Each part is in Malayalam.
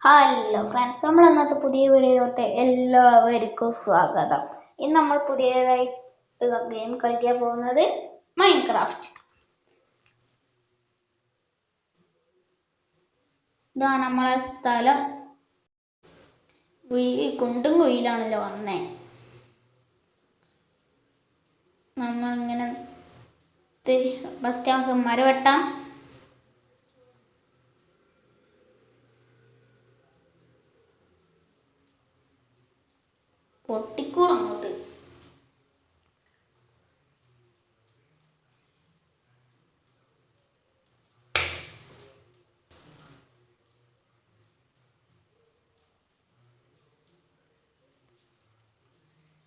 ഹലോ ഫ്രണ്ട്സ്, നമ്മൾ ഇന്നത്തെ പുതിയ വീഡിയോയിലോട്ട് എല്ലാവർക്കും സ്വാഗതം. ഇന്ന് നമ്മൾ പുതിയതായി ഗെയിം കളിക്കാൻ പോകുന്നത് മൈൻക്രാഫ്റ്റ്. ഇതാണ് നമ്മളെ സ്ഥലം. കുണ്ടും കുയിലാണല്ലോ വന്നേ. നമ്മളിങ്ങനെ ഫസ്റ്റ് നമുക്ക് മരം വെട്ടാം. പൊട്ടിക്കൂടും അങ്ങോട്ട്.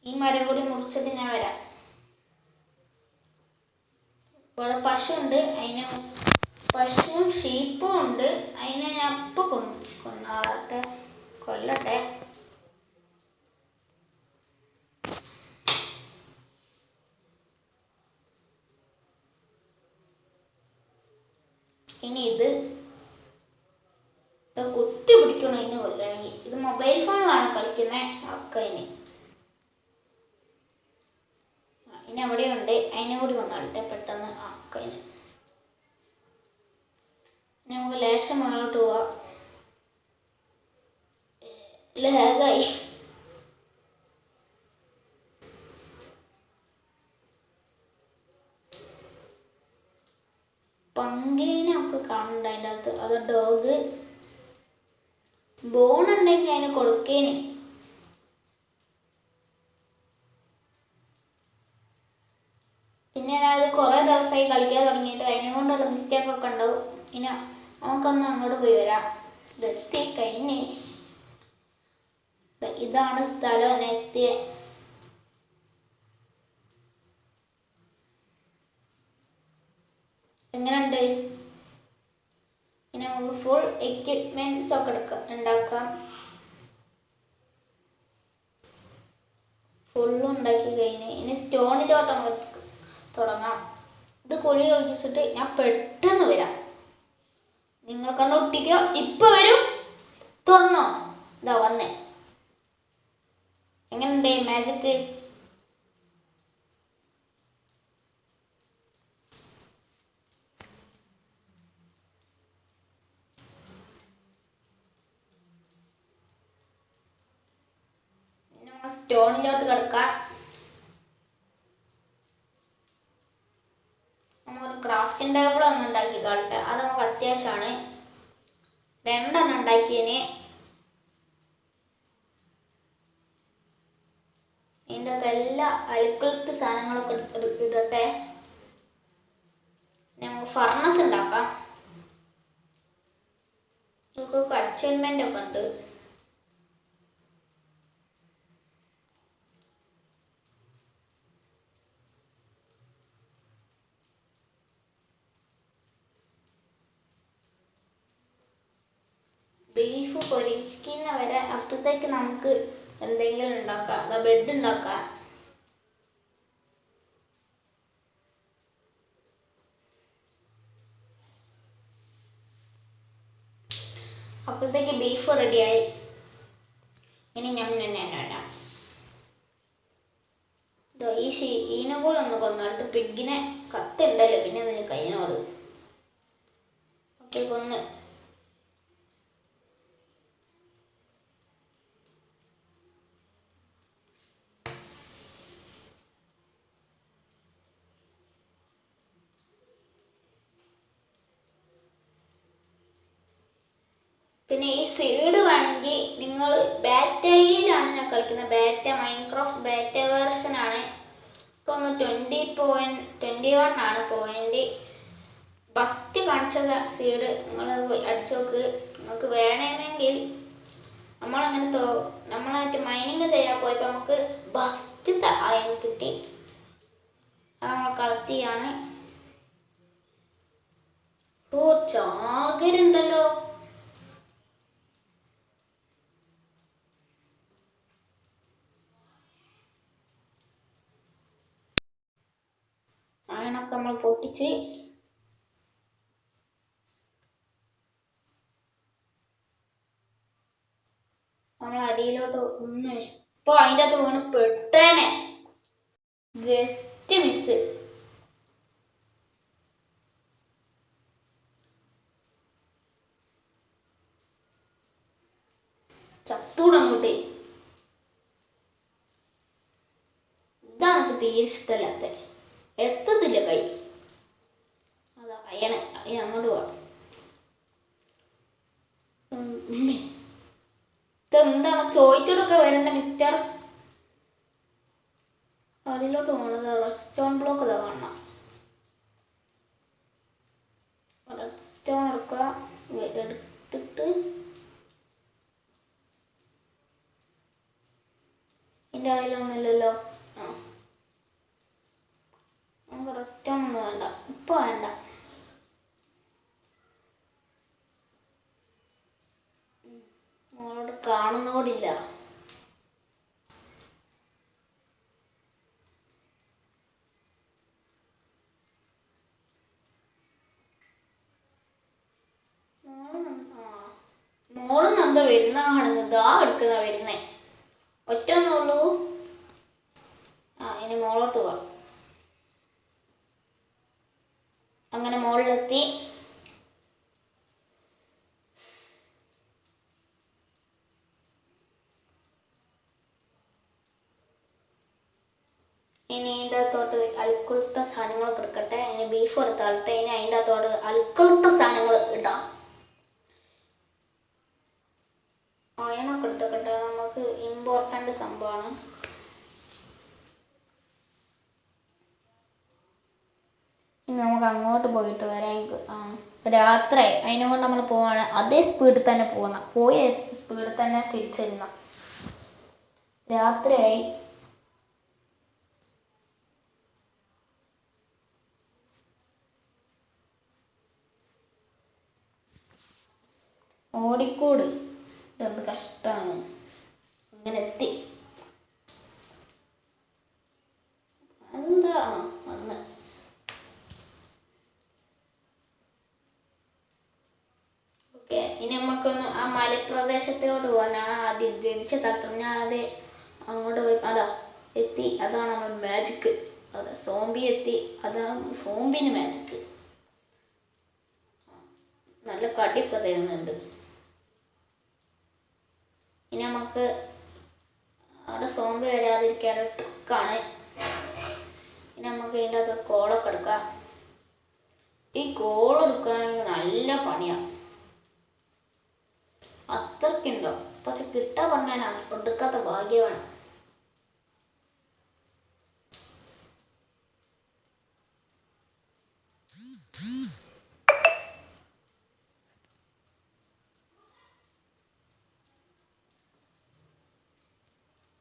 ഈ മരം കൂടി മുറിച്ചിട്ട് ഞാൻ വരാം. ഇവിടെ പശു ഉണ്ട്, അതിന് പശുവും ഷീപ്പും ഉണ്ട്. അതിനെ ഞാൻ ഇപ്പൊ കൊല്ലട്ടെ. ഇനി ഇത് കുത്തി പിടിക്കണം. ഇതിന് കൊല്ലണമെങ്കിൽ ഇത് മൊബൈൽ ഫോണിലാണ് കളിക്കുന്നത്. ഇനി എവിടെയുണ്ട്, അതിനെ കൂടി കൊണ്ടാട്ടെ പെട്ടെന്ന്. ഇനി നമുക്ക് ലേശം മുന്നോട്ട് പോവാം. ലേഗായി പങ്കേനൊക്കെ കാണണ്ട അതിൻ്റെ അകത്ത്. അത് ഡോഗ് ബോൺ ഉണ്ടെങ്കിൽ അതിന് കൊടുക്കേന്. പിന്നെ ഞാനത് കുറെ ദിവസമായി കളിക്കാൻ തുടങ്ങിയിട്ട് അതിനെ കൊണ്ടുള്ള മിസ്റ്റേക്ക് ഒക്കെ ഉണ്ടാവും. ഇനി നമുക്കൊന്ന് അങ്ങോട്ട് പോയി വരാം. ഇതെത്തി കഴിഞ്ഞ് ഇതാണ് സ്ഥലം. എത്തിയ എങ്ങനെയുണ്ട്? ഇനി നമുക്ക് ഫുൾ എക്യുപ്മെന്റ്സ് ഒക്കെ ഉണ്ടാക്കാം. ഫുള്ളും ഉണ്ടാക്കി കഴിഞ്ഞ് ഇനി സ്റ്റോണിലോട്ട് നമുക്ക് തുടങ്ങാം. ഇത് കുഴി ഒഴിച്ചിട്ട് ഞാൻ പെട്ടെന്ന് വരാം. നിങ്ങൾ കണ്ടൊട്ടിക്കോ. ഇപ്പൊ വരും. തുറന്നോ? ഇതാ വന്നേ. എങ്ങനെയുണ്ട് മാജിക്? സ്റ്റോണിലോട്ട് കിടക്കാം. നമുക്ക് ക്രാഫ്റ്റിംഗ് ടേബിൾ ഒന്നും ഉണ്ടാക്കി കളട്ടെ. അത് നമുക്ക് അത്യാവശ്യമാണ്. 2 എണ്ണം ഉണ്ടാക്കിയതിന്. ഇതിൻ്റെ അകത്ത് എല്ലാ അലുക്കുലത്ത് സാധനങ്ങളൊക്കെ ഇടട്ടെ. നമുക്ക് ഫർണസ് ഉണ്ടാക്കാം. നമുക്ക് അച്ചീവ്മെന്റ് ഒക്കെ ഉണ്ട്. ബീഫ് പൊരിക്കുന്ന വരെ അപ്പത്തേക്ക് നമുക്ക് എന്തെങ്കിലും ഉണ്ടാക്കാം. ബെഡ് ഉണ്ടാക്കാം. അപ്പോഴത്തേക്ക് ബീഫ് റെഡിയായി. ഇനി ഈനെ കൂടെ ഒന്ന് കൊന്നിട്ട് പിഗിനെ കത്തുണ്ടല്ലോ. പിന്നെ അതിന് കയ്യിനോട് ഓക്കെ കൊന്ന്. പിന്നെ ഈ സീഡ് വേണമെങ്കിൽ നിങ്ങൾ ബാറ്റയിലാണ് ഞാൻ കളിക്കുന്നത്. ബാറ്റ മൈൻക്രാഫ്റ്റ് ബാറ്റ വേർഷൻ ആണ്. ഇപ്പൊ 20.21 ആണ് പോയിന്റ്. ഫസ്റ്റ് കാണിച്ച സീഡ് നിങ്ങൾ അടിച്ചു നോക്ക്. നിങ്ങൾക്ക് വേണമെങ്കിൽ നമ്മളായിട്ട് മൈനിങ് ചെയ്യാൻ പോയപ്പോ നമുക്ക് ഫസ്റ്റ് അയൺ കിട്ടി. അത് നമ്മൾ കളക്ട് ചെയ്യാണ്. ചാകരുണ്ടല്ലോ. അയണൊക്കെ നമ്മൾ പൊട്ടിച്ച് നമ്മൾ അടിയിലോട്ട് ഒന്ന് ഇപ്പൊ അതിൻ്റെ അകത്ത് വീണ് പെട്ടേനെ. Just miss. ചത്തൂടെ അങ്ങോട്ടേ. ഇതാണ് എനിക്ക് തീരെ ഇഷ്ടമല്ലാത്ത. എത്തത്തില്ല കൈ. അതാ അയ്യനെ അങ്ങോട്ട് പോവാ. ഇതെന്താണ് ചോദിച്ചിട്ടൊക്കെ വരണ്ട മിസ്റ്റർ. അതിലോട്ട് പോണത് റെസ്റ്റോൺ ബ്ലോക്ക് ഇതാ കാണണം. റെസ്റ്റോൺ എടുക്കുക. എടുത്തിട്ട് ഇതിൻ്റെ അടിയിലൊന്നുമില്ലല്ലോ. ആ നമുക്ക് റെസ്റ്റോൺ ഒന്നും വേണ്ട, ഇപ്പൊ വേണ്ട. മോളോട് കാണുന്നോടില്ല. മോളും എന്താ വരുന്ന കാണുന്നത്. ആ എടുക്കുന്ന വരുന്നേ. ഒറ്റ ഒന്നുള്ളൂ. ആ ഇനി മോളോട്ട് പോവാം. അങ്ങനെ മോളിലെത്തി. ഇനി അതിൻ്റെ അകത്തോട്ട് അൽക്കുളുത്ത സാധനങ്ങളൊക്കെ എടുക്കട്ടെ. ഇനി ബീഫ് എടുത്താട്ടെ. ഇനി അതിൻ്റെ അകത്തോട്ട് അൽക്കുളുത്ത സാധനങ്ങൾ ഇടാം. അയണൊക്കെ എടുത്തോട്ടെ. നമുക്ക് ഇമ്പോർട്ടൻ്റ് സംഭവമാണ്. ഇനി നമുക്ക് അങ്ങോട്ട് പോയിട്ട് വരാൻ. രാത്രി അതിനെ കൊണ്ട് നമ്മൾ പോവാണ്. അതേ സ്പീഡിൽ തന്നെ പോകുന്ന. പോയ സ്പീഡിൽ തന്നെ തിരിച്ചിരുന്ന. രാത്രിയായി. ഓടിക്കൂട്. ഇതെന്ത് കഷ്ടാണ്. ഇങ്ങനെ എത്തി. എന്താ വന്ന്. ഓക്കെ ഇനി നമുക്കൊന്ന് ആ മലപ്രദേശത്തിലോട്ട് പോകാൻ. ഞാൻ ആദ്യം ജനിച്ച സ്ഥലത്ത് ഞാൻ ആദ്യം അങ്ങോട്ട് പോയി. അതാ എത്തി. അതാണ് നമ്മൾ മാജിക്ക്. അതെ സോംബി എത്തി. അതാണ് സോംബിന് മാജിക്ക്. നല്ല കടിയൊക്കെ തരുന്നുണ്ട്. ഇനി നമുക്ക് അവിടെ സോംബി വരാതിരിക്കാൻ ട്രിക്കാണ്. ഇനി നമുക്ക് ഇതിൻ്റെ അകത്ത് കോളൊക്കെ എടുക്കാം. ഈ കോൾ എടുക്കുകയാണെങ്കിൽ നല്ല പണിയാണ്. അത്രക്കുണ്ടോ. പക്ഷെ കിട്ടാൻ പറഞ്ഞാൽ എടുക്കാത്ത ഭാഗ്യമാണ്.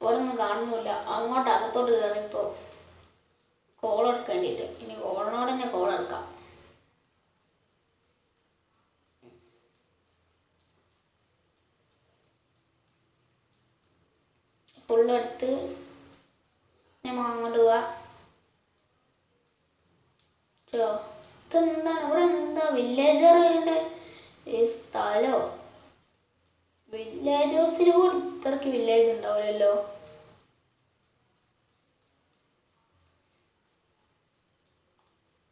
ഇവിടെ ഒന്നും കാണുന്നില്ല. അങ്ങോട്ട് അകത്തോട്ട് കയറിയപ്പോ കോൾ എടുക്കേണ്ടിട്ട്. ഇനി കോളിനോട് തന്നെ കോൾ എടുക്കാം. ഫുള്ളെടുത്ത് നമ്മൾ അങ്ങോട്ട് പോവാ. ഇതെന്താണ് ഇവിടെ എന്താ വില്ലേജറിന്റെ സ്ഥലോ. വില്ലേജേഴ്സിന് കൂടി ഇത്രക്ക് വില്ലേജ് ഉണ്ടാവില്ലല്ലോ.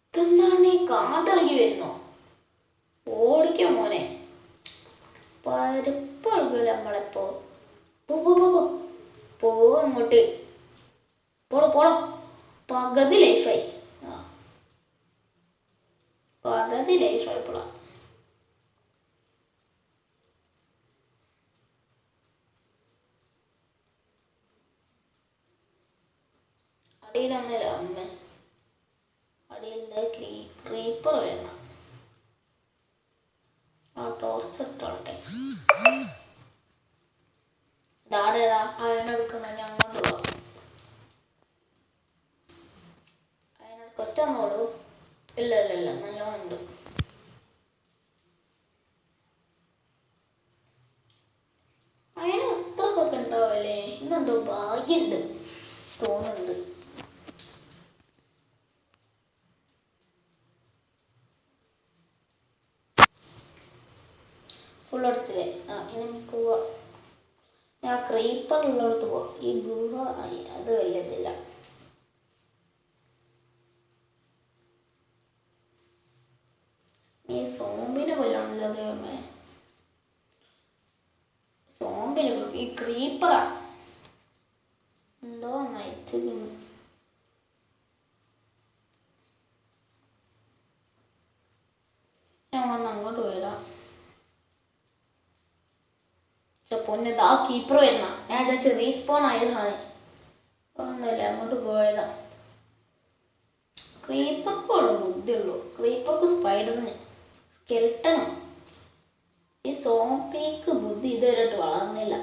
ഇതെന്താണ് ഈ കാട്ടിളകി വരുന്നോ. ഓടിക്കോ മോനെ. പരുപ്പഴുകില്ല നമ്മളെപ്പോ. പോവും അങ്ങോട്ട്. പോടോ. പകുതി ലൈഫായി. പകുതി ലൈഫായിപ്പോളാ. അടിയിലൊന്നുമില്ല. അടിയിൽ ക്രീപ്പർ വരുന്ന. ആ ടോർച്ച് ഇട്ടോട്ടെ. ഇതാടേതാ അയണെടുക്കുന്ന. ഞാൻ അങ്ങോട്ട് പോവാം. അയനെടുക്ക. ഒറ്റന്നോളൂ. ഇല്ല നല്ലോണം ഉണ്ട്. അയന് അത്രക്കൊക്കെ ഉണ്ടാവല്ലേ. ഇന്നെന്തോ ഭാഗ്യമുണ്ട് തോന്നുന്നുണ്ട്. ഫുള്ളെടുത്തില്ലേ. ഇനി പോവാ. ആ ക്രീപ്പർ ഉള്ളിടത്ത് പോ. ഈ ഗുഹ അത് വല്ലതില്ല. ഈ സോംബിനെ കൊല്ലാണല്ലോ ദൈവമേ. സോംബിനെ ഈ ക്രീപ്പറാ എന്തോ നയിച്ചിരുന്നു. ഞാൻ വന്ന് അങ്ങോട്ട് പോയതാ. പൊന്നതാ കീപ്പർ വരുന്ന. ഞാൻ വിചാരിച്ചു റീസ്പോൺ ആയതാണ്. ഒന്നുമില്ല, അങ്ങോട്ട് പോയതാ. ക്രീപ്പർക്ക് ഉള്ള ബുദ്ധിയുള്ളൂ. ക്രീപ്പർക്ക് സ്പൈഡറിന് സ്കെൽട്ടനും. ഈ സോംബിക്ക് ബുദ്ധി ഇതുവരെയായിട്ട് വളർന്നില്ല.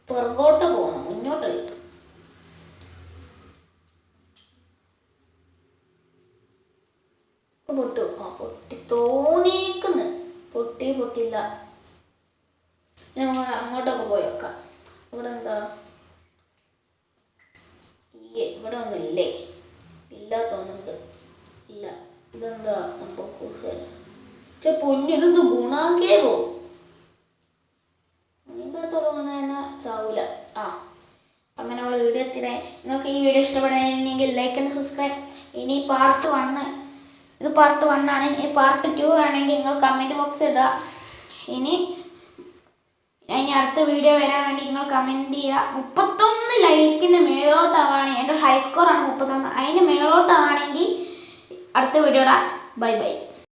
പുറകോട്ട് പോകണം, മുന്നോട്ടല്ല. പൊട്ടു. ആ പൊട്ടി തോന്നിയേക്കുന്നു. പൊട്ടിയില്ല. ഞാൻ അങ്ങോട്ടൊക്കെ പോയി വെക്കാം. ഇവിടെ എന്താ? ഇവിടെ ഒന്നും ഇല്ലേ? ഇല്ല തോന്നുന്നുണ്ട്. ഇല്ല. ഇതെന്താ സംഭവം? പൊന്നു, ഇതെന്ത് ഗുണാക്കേ പോവും. ഇതിന്റെ തുടങ്ങുന്നതിന് ചാവൂല. ആ അങ്ങനെയുള്ള വീഡിയോ എത്തിയേ. നിങ്ങൾക്ക് ഈ വീഡിയോ ഇഷ്ടപ്പെടാനെങ്കിൽ ലൈക്ക് ആൻഡ് സബ്സ്ക്രൈബ്. ഇനി പാർട്ട് 1, ഇത് പാർട്ട് 1 ആണ്. ഇനി പാർട്ട് 2 ആണെങ്കിൽ നിങ്ങൾ കമന്റ് ബോക്സ് ഇടുക. ഇനി അടുത്ത വീഡിയോ വരാൻ വേണ്ടി നിങ്ങൾ കമന്റ് ചെയ്യുക. 31 ലൈക്കിന് മേലോട്ടാവാണെങ്കിൽ, എൻ്റെ ഹൈസ്കോർ ആണ് 31, അതിന് മേലോട്ടാണെങ്കിൽ അടുത്ത വീഡിയോ ഇടാം. Bye bye.